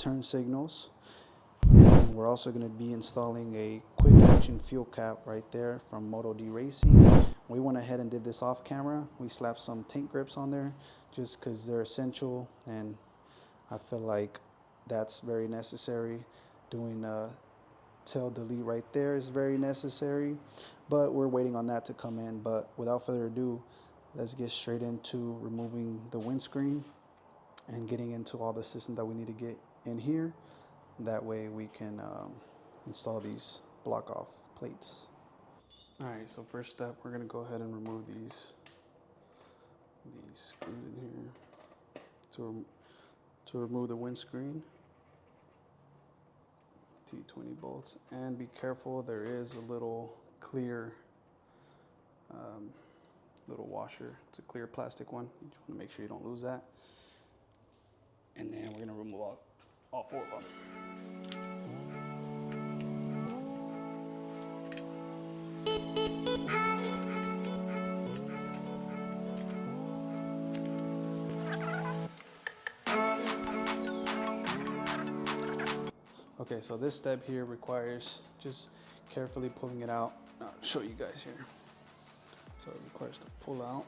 turn signals. And then we're also going to be installing a quick action fuel cap right there from MotoD Racing. We went ahead and did this off camera. We slapped some tank grips on there just because they're essential, and I feel like that's very necessary. Doing a tail delete right there is very necessary, but we're waiting on that to come in. But without further ado, let's get straight into removing the windscreen and getting into all the systems that we need to get in here. That way we can install these block off plates. All right, so first step, we're gonna go ahead and remove these screws in here to remove the windscreen. T20 bolts, and be careful, there is a little clear little washer. It's a clear plastic one. You just want to make sure you don't lose that. And then we're gonna remove all four of them. Okay, so this step here requires just carefully pulling it out. I'll show you guys here. So it requires to pull out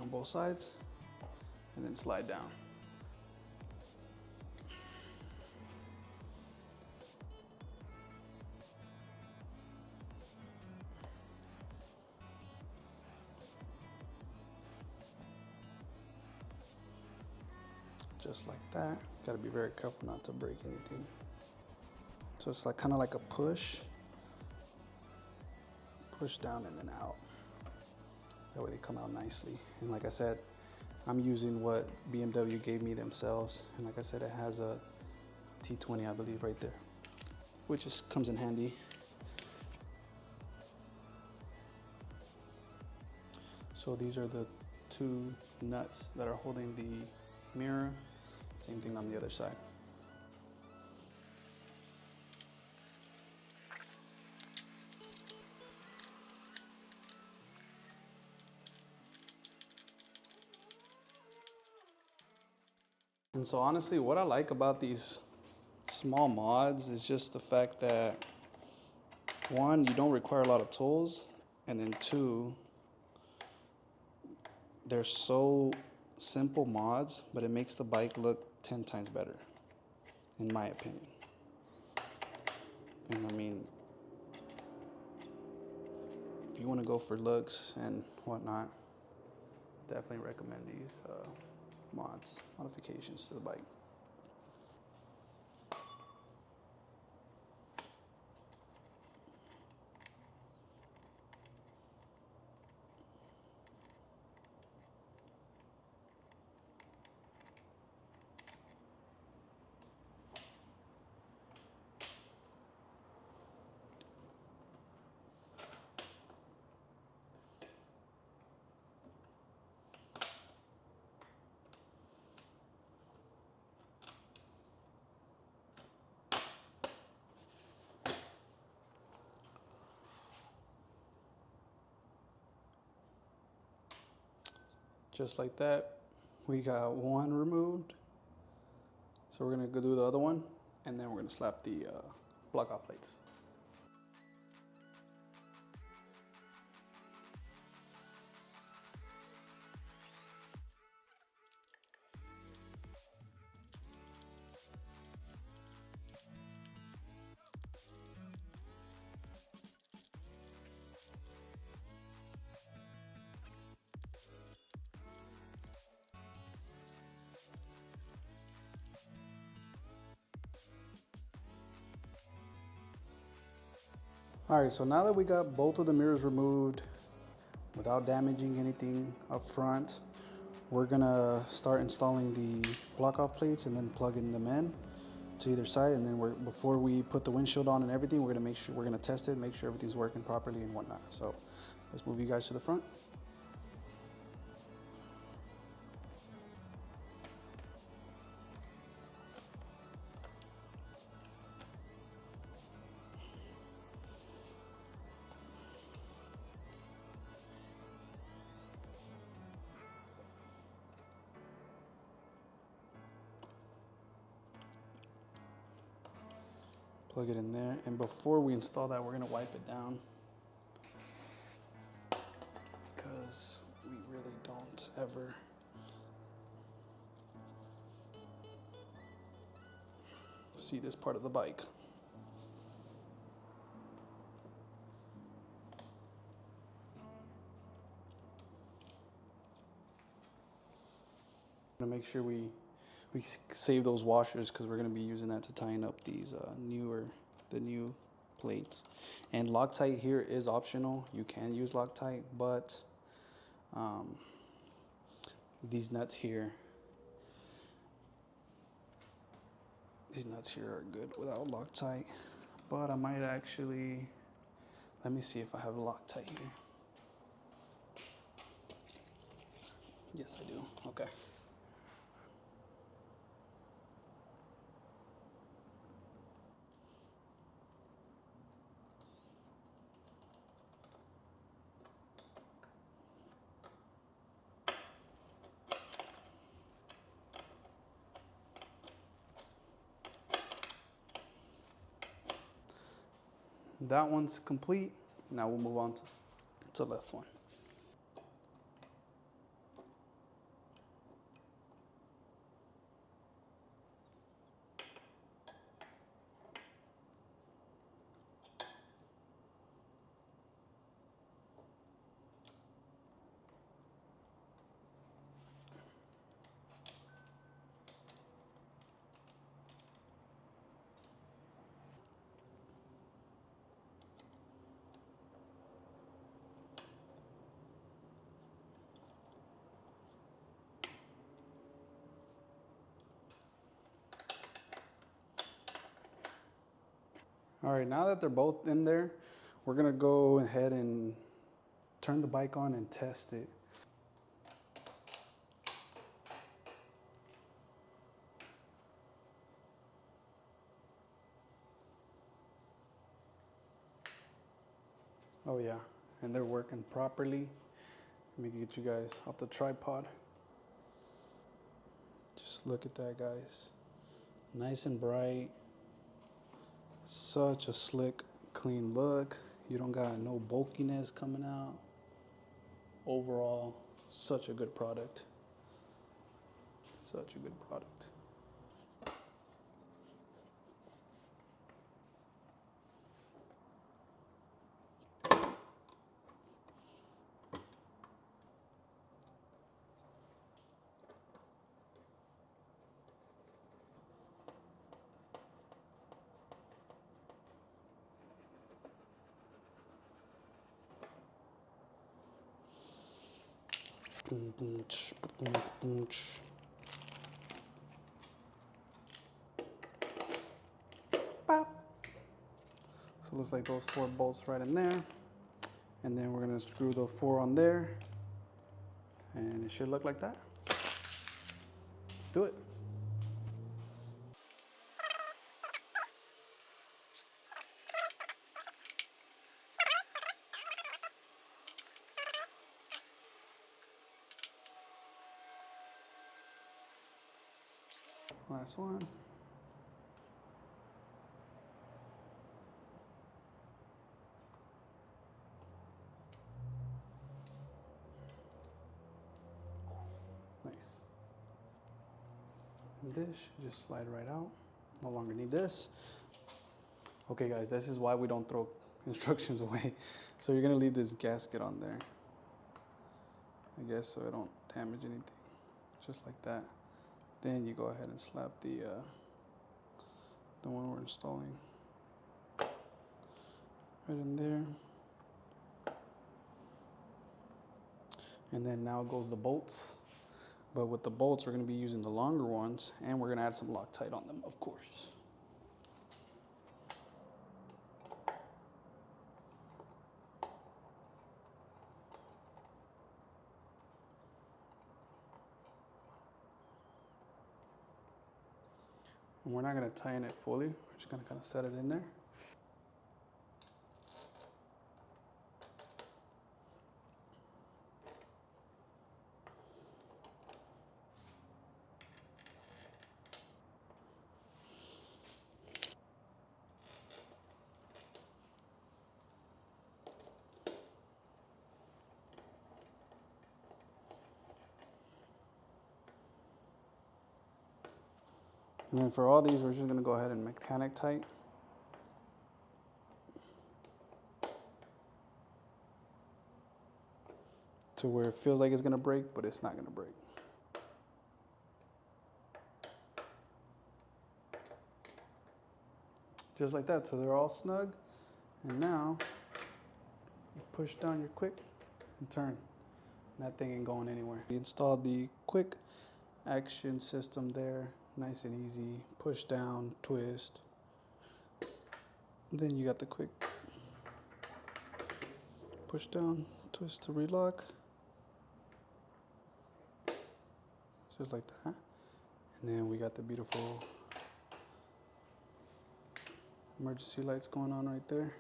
on both sides and then slide down. Just like that. Got to be very careful not to break anything. So it's like kind of like a push down and then out. That way they come out nicely. And like I said, I'm using what BMW gave me themselves. And like I said, it has a T20, I believe, right there, which just comes in handy. So these are the two nuts that are holding the mirror. Same thing on the other side. And so honestly, what I like about these small mods is just the fact that, one, you don't require a lot of tools, and then two, they're so simple mods, but it makes the bike look 10 times better, in my opinion. And I mean, if you want to go for looks and whatnot, definitely recommend these modifications to the bike. Just like that, we got one removed. So we're gonna go do the other one, and then we're gonna slap the block off plates. All right, so now that we got both of the mirrors removed without damaging anything up front, we're gonna start installing the block off plates and then plugging them in to either side. And then before we put the windshield on and everything, we're gonna test it, make sure everything's working properly and whatnot. So let's move you guys to the front. plug it in there. And before we install that, we're gonna wipe it down because we really don't ever see this part of the bike. I'm gonna make sure we save those washers because we're gonna be using that to tighten up these the new plates. And Loctite here is optional. You can use Loctite, but these nuts here are good without Loctite. But I might actually, let me see if I have Loctite here. Yes, I do. Okay. That one's complete. Now we'll move on to the left one. All right, now that they're both in there, we're gonna go ahead and turn the bike on and test it. Oh yeah, and they're working properly. Let me get you guys off the tripod. Just look at that, guys. Nice and bright. Such a slick, clean look. You don't got no bulkiness coming out. Overall, such a good product. Such a good product. Pop. So it looks like those 4 bolts right in there. And then we're gonna screw the 4 on there. And it should look like that. Let's do it. Last one. Nice. And this should just slide right out. No longer need this. Okay guys, this is why we don't throw instructions away. So you're gonna leave this gasket on there, I guess, so it don't damage anything. Just like that. Then you go ahead and slap the one we're installing right in there. And then now goes the bolts. But with the bolts, we're gonna be using the longer ones, and we're gonna add some Loctite on them, of course. And we're not gonna tighten it fully. We're just gonna kind of set it in there. And then for all these, we're just going to go ahead and mechanic tight. To where it feels like it's going to break, but it's not going to break. Just like that, so they're all snug. And now, you push down your quick and turn. And that thing ain't going anywhere. We installed the quick action system there. Nice and easy. Push down, twist. Then you got the quick push down, twist to relock. Just like that. And then we got the beautiful emergency lights going on right there.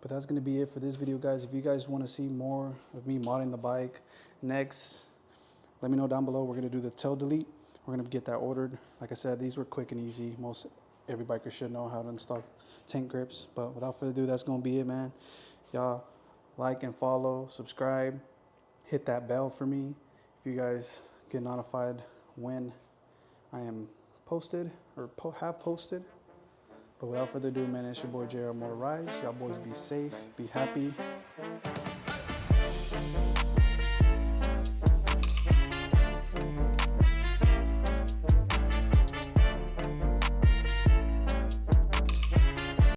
But that's going to be it for this video, guys. If you guys want to see more of me modding the bike next, let me know down below. We're going to do the tail delete. We're going to get that ordered. Like I said, these were quick and easy. Most every biker should know how to install tank grips. But without further ado, that's going to be it, man. Y'all like and follow, subscribe, hit that bell for me if you guys get notified when I am posted or have posted. But without further ado, man, it's your boy JrMotoRidez. Y'all boys be safe, be happy.